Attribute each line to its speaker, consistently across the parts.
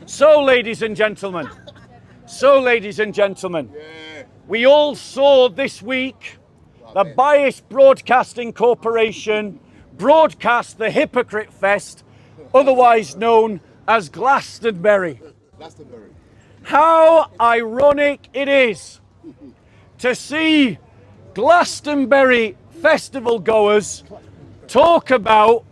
Speaker 1: So, ladies and gentlemen, we all saw this week the Biased Broadcasting Corporation broadcast the Hypocrite Fest, otherwise known as Glastonbury. How ironic it is to see Glastonbury festival goers talk about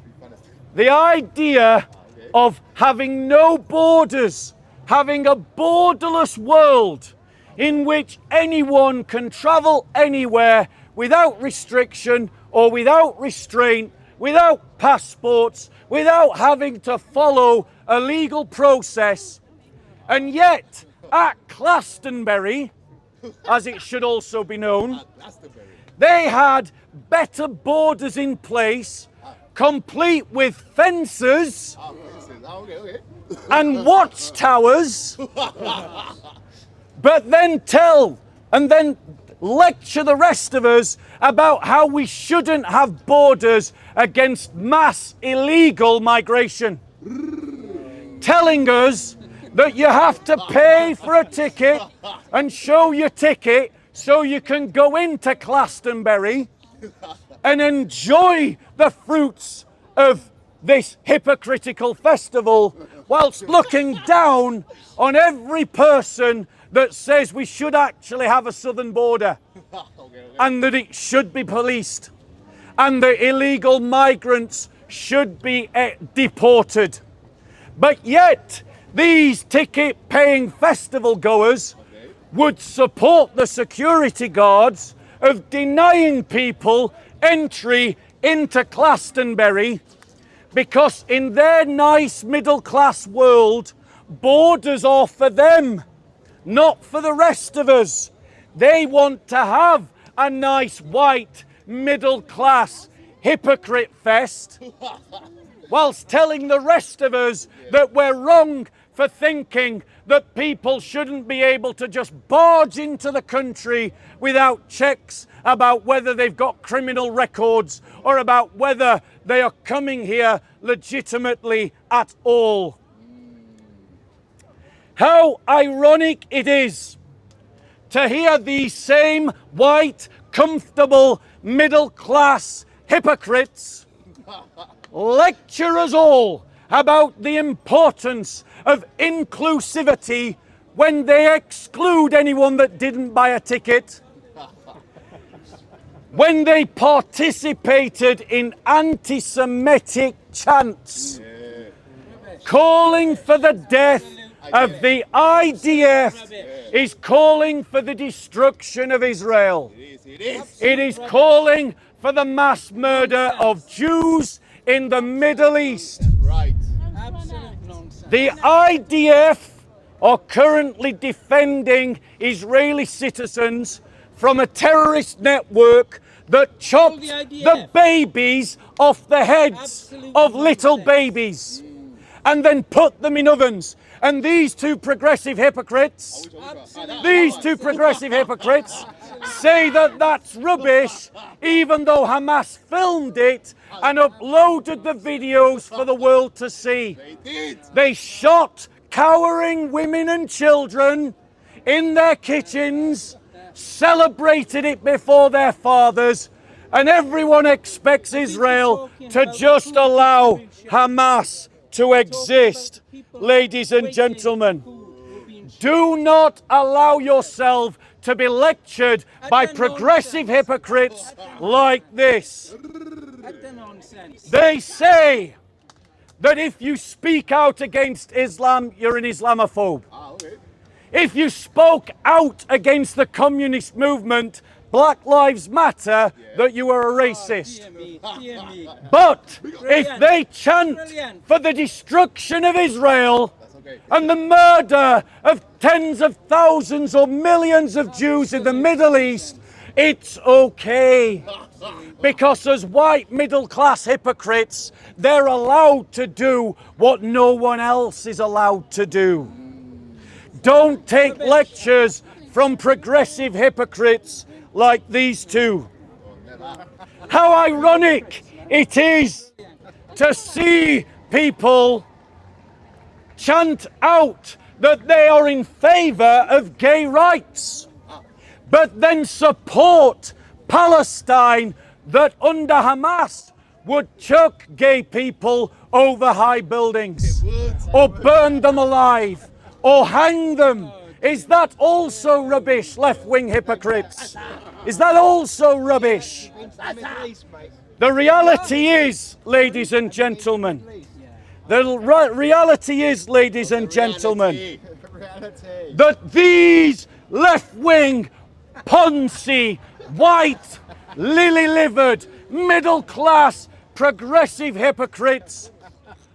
Speaker 1: the idea of having no borders, having a borderless world in which anyone can travel anywhere without restriction or without restraint, without passports, without having to follow a legal process. And yet, at Glastonbury, as it should also be known, they had better borders in place, complete with fences and watchtowers, but then lecture the rest of us about how we shouldn't have borders against mass illegal migration. Telling us that you have to pay for a ticket and show your ticket so you can go into Glastonbury and enjoy the fruits of this hypocritical festival, whilst looking down on every person that says we should actually have a southern border and that it should be policed and that illegal migrants should be deported. But yet, these ticket-paying festival goers would support the security guards of denying people entry into Glastonbury because in their nice middle-class world, borders are for them, not for the rest of us. They want to have a nice white middle-class hypocrite fest whilst telling the rest of us that we're wrong for thinking that people shouldn't be able to just barge into the country without checks about whether they've got criminal records or about whether they are coming here legitimately at all. How ironic it is to hear these same white, comfortable, middle-class hypocrites lecture us all about the importance of inclusivity when they exclude anyone that didn't buy a ticket, when they participated in anti-Semitic chants, calling for the death of the IDF, is calling for the destruction of Israel. It is calling for the mass murder of Jews in the Middle East. The IDF are currently defending Israeli citizens from a terrorist network that chopped the babies off the heads of little babies and then put them in ovens. And these two progressive hypocrites say that that's rubbish, even though Hamas filmed it and uploaded the videos for the world to see. They shot cowering women and children in their kitchens, celebrated it before their fathers, and everyone expects Israel to just allow Hamas to exist. Ladies and gentlemen, do not allow yourself to be lectured by progressive hypocrites like this. They say that if you speak out against Islam, you're an Islamophobe. If you spoke out against the communist movement, Black Lives Matter, that you are a racist. But if they chant for the destruction of Israel and the murder of tens of thousands or millions of Jews in the Middle East, it's okay. Because as white middle-class hypocrites, they're allowed to do what no one else is allowed to do. Don't take lectures from progressive hypocrites like these two. How ironic it is to see people chant out that they are in favor of gay rights, but then support Palestine that under Hamas would chuck gay people over high buildings or burn them alive or hang them. Is that also rubbish, left-wing hypocrites? Is that also rubbish? The reality is, ladies and gentlemen, that these left-wing, poncy, white, lily-livered, middle-class, progressive hypocrites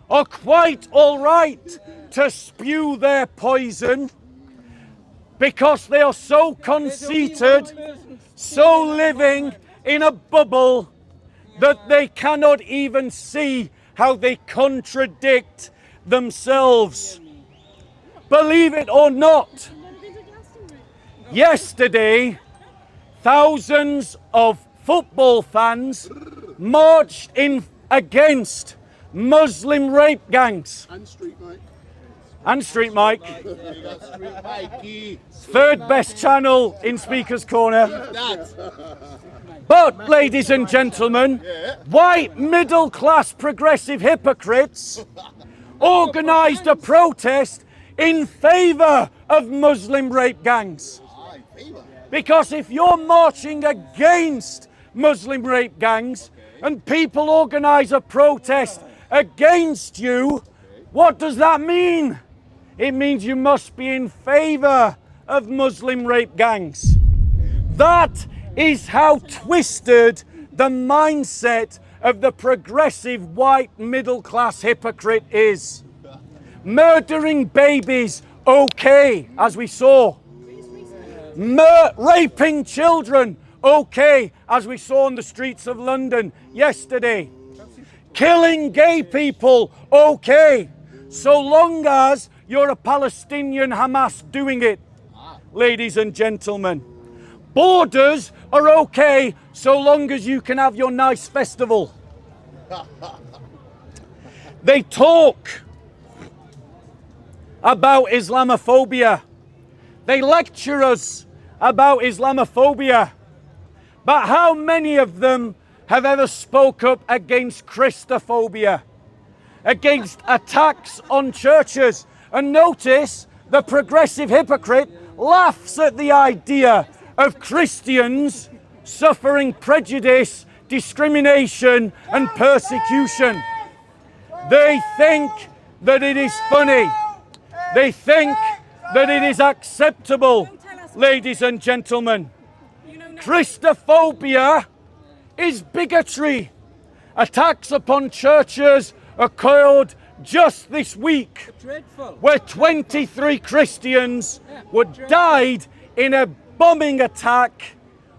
Speaker 1: are quite all right to spew their poison because they are so conceited, so living in a bubble that they cannot even see how they contradict themselves. Believe it or not, yesterday, thousands of football fans marched in against Muslim rape gangs. And Street Mike. Third best channel in Speaker's Corner. But, ladies and gentlemen, white middle-class progressive hypocrites organised a protest in favour of Muslim rape gangs. Because if you're marching against Muslim rape gangs and people organise a protest against you, what does that mean? It means you must be in favour of Muslim rape gangs. That is how twisted the mindset of the progressive white middle-class hypocrite is. Murdering babies, okay, as we saw. Raping children, okay, as we saw on the streets of London yesterday. Killing gay people, okay, so long as you're a Palestinian Hamas doing it, ladies and gentlemen. Borders are okay so long as you can have your nice festival. They talk about Islamophobia. They lecture us about Islamophobia. But how many of them have ever spoke up against Christophobia, against attacks on churches? And notice the progressive hypocrite laughs at the idea of Christians suffering prejudice, discrimination and persecution. They think that it is funny. They think that it is acceptable, ladies and gentlemen. Christophobia is bigotry. Attacks upon churches occurred just this week, where 23 Christians died in a bombing attack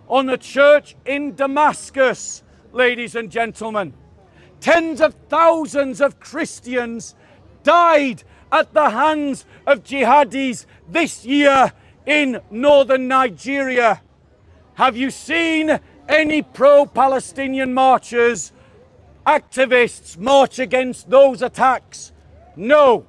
Speaker 1: on a church in Damascus, ladies and gentlemen. Tens of thousands of Christians died at the hands of jihadis this year in northern Nigeria. Have you seen any pro-Palestinian marchers, activists march against those attacks? No,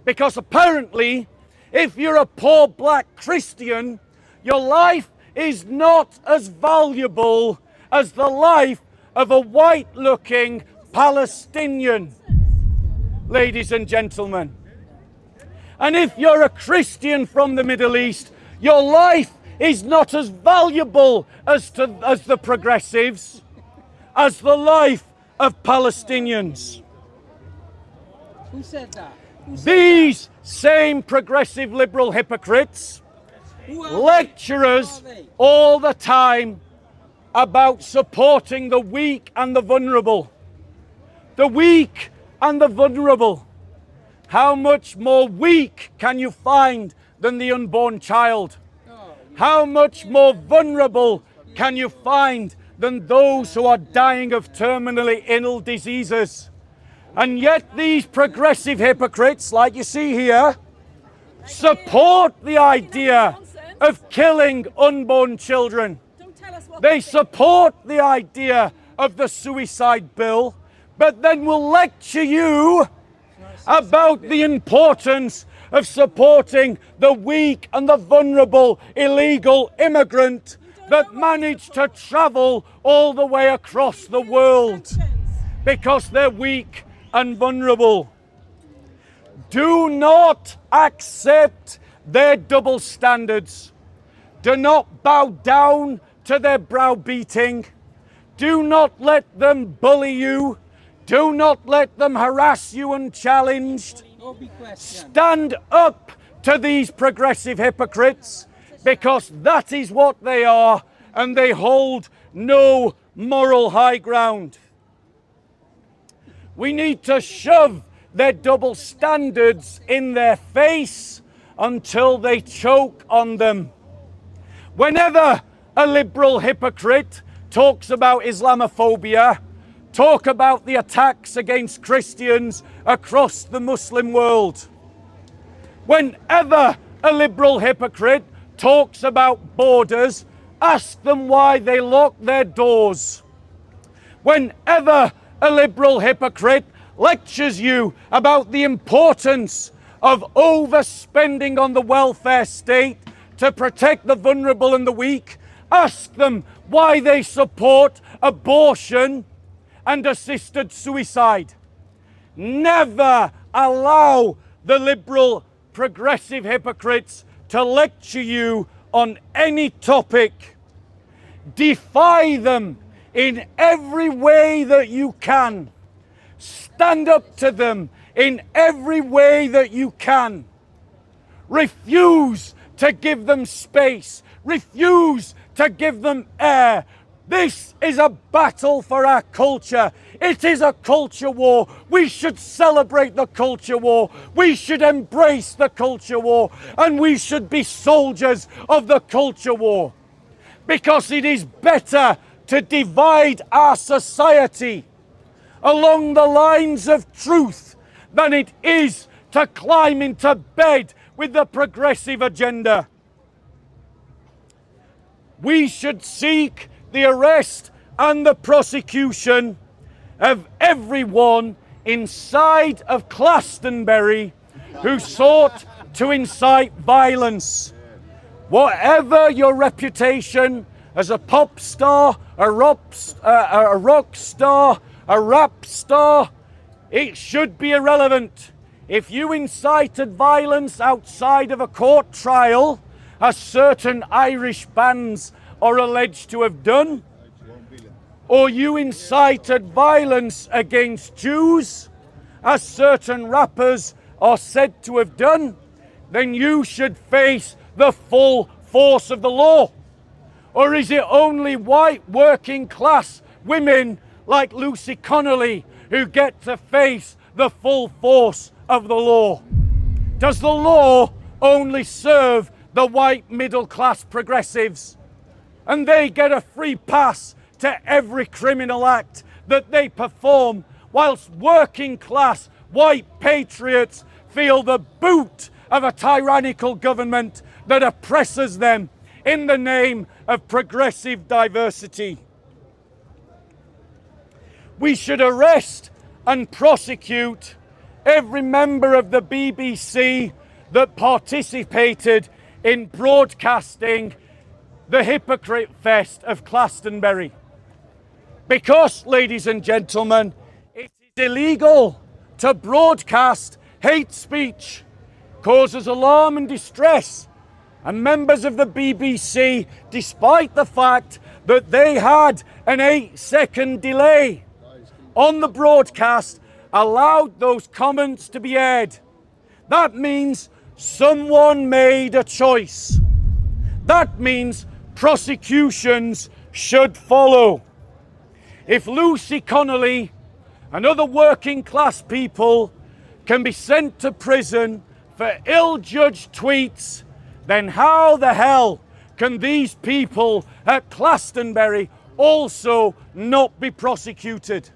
Speaker 1: because apparently if you're a poor black Christian, your life is not as valuable as the life of a white-looking Palestinian, ladies and gentlemen. And if you're a Christian from the Middle East, your life is not as valuable as the progressives, as the life of Palestinians.
Speaker 2: Who said that?
Speaker 1: These same progressive liberal hypocrites lecture us all the time about supporting the weak and the vulnerable. The weak and the vulnerable. How much more weak can you find than the unborn child? How much more vulnerable can you find than those who are dying of terminally ill diseases? And yet these progressive hypocrites, like you see here, support the idea of killing unborn children. They support the idea of the suicide bill, but then will lecture you about the importance of supporting the weak and the vulnerable illegal immigrant that managed to travel all the way across the world because they're weak and vulnerable. Do not accept their double standards. Do not bow down to their browbeating. Do not let them bully you. Do not let them harass you unchallenged. Stand up to these progressive hypocrites, because that is what they are, and they hold no moral high ground. We need to shove their double standards in their face until they choke on them. Whenever a liberal hypocrite talks about Islamophobia, talk about the attacks against Christians across the Muslim world. Whenever a liberal hypocrite talks about borders, ask them why they lock their doors. Whenever a liberal hypocrite lectures you about the importance of overspending on the welfare state to protect the vulnerable and the weak, ask them why they support abortion and assisted suicide. Never allow the liberal progressive hypocrites to lecture you on any topic. Defy them in every way that you can. Stand up to them in every way that you can. Refuse to give them space. Refuse to give them air. This is a battle for our culture. It is a culture war. We should celebrate the culture war. We should embrace the culture war. And we should be soldiers of the culture war. Because it is better to divide our society along the lines of truth than it is to climb into bed with the progressive agenda. We should seek the arrest and the prosecution of everyone inside of Glastonbury who sought to incite violence. Whatever your reputation as a pop star, a rock star, a rap star, it should be irrelevant. If you incited violence outside of a court trial, as certain Irish bands are alleged to have done, or you incited violence against Jews, as certain rappers are said to have done, then you should face the full force of the law. Or is it only white working class women like Lucy Connolly who get to face the full force of the law? Does the law only serve the white middle class progressives, and they get a free pass to every criminal act that they perform, whilst working class white patriots feel the boot of a tyrannical government that oppresses them in the name of progressive diversity? We should arrest and prosecute every member of the BBC that participated in broadcasting the Hypocrite Fest of Glastonbury. Because, ladies and gentlemen, it is illegal to broadcast hate speech, causes alarm and distress. And members of the BBC, despite the fact that they had an 8-second delay on the broadcast, allowed those comments to be aired. That means someone made a choice. That means prosecutions should follow. If Lucy Connolly and other working class people can be sent to prison for ill-judged tweets, then how the hell can these people at Glastonbury also not be prosecuted?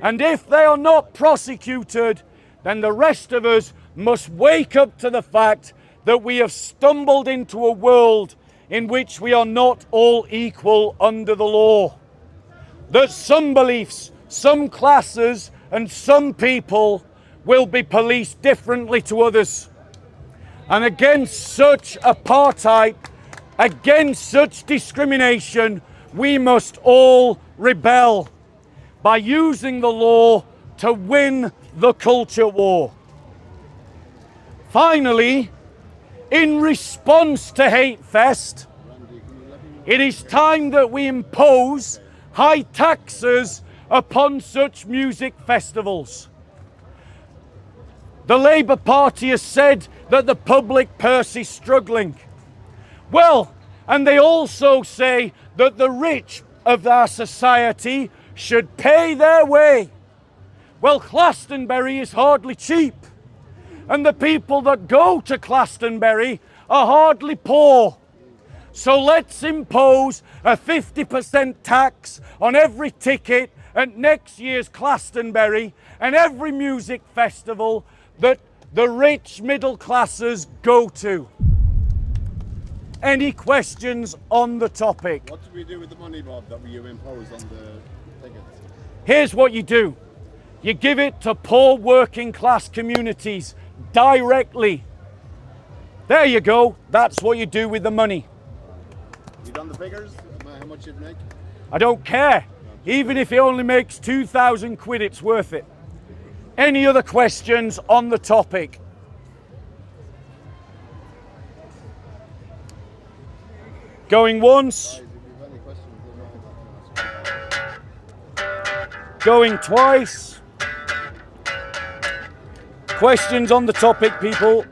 Speaker 1: And if they are not prosecuted, then the rest of us must wake up to the fact that we have stumbled into a world in which we are not all equal under the law. That some beliefs, some classes, and some people will be policed differently to others. And against such apartheid, against such discrimination, we must all rebel by using the law to win the culture war. Finally, in response to Hate Fest, it is time that we impose high taxes upon such music festivals. The Labour Party has said that the public purse is struggling. Well, and they also say that the rich of our society should pay their way. Well, Glastonbury is hardly cheap, and the people that go to Glastonbury are hardly poor. So let's impose a 50% tax on every ticket at next year's Glastonbury and every music festival that the rich middle classes go to. Any questions on the topic?
Speaker 3: What do we do with the money, Bob, that you impose on the tickets?
Speaker 1: Here's what you do. You give it to poor working class communities directly. There you go. That's what you do with the money.
Speaker 3: You done the figures? How much you'd make?
Speaker 1: I don't care. Even if it only makes 2,000 quid, it's worth it. Any other questions on the topic? Going once. Going twice. Questions on the topic, people?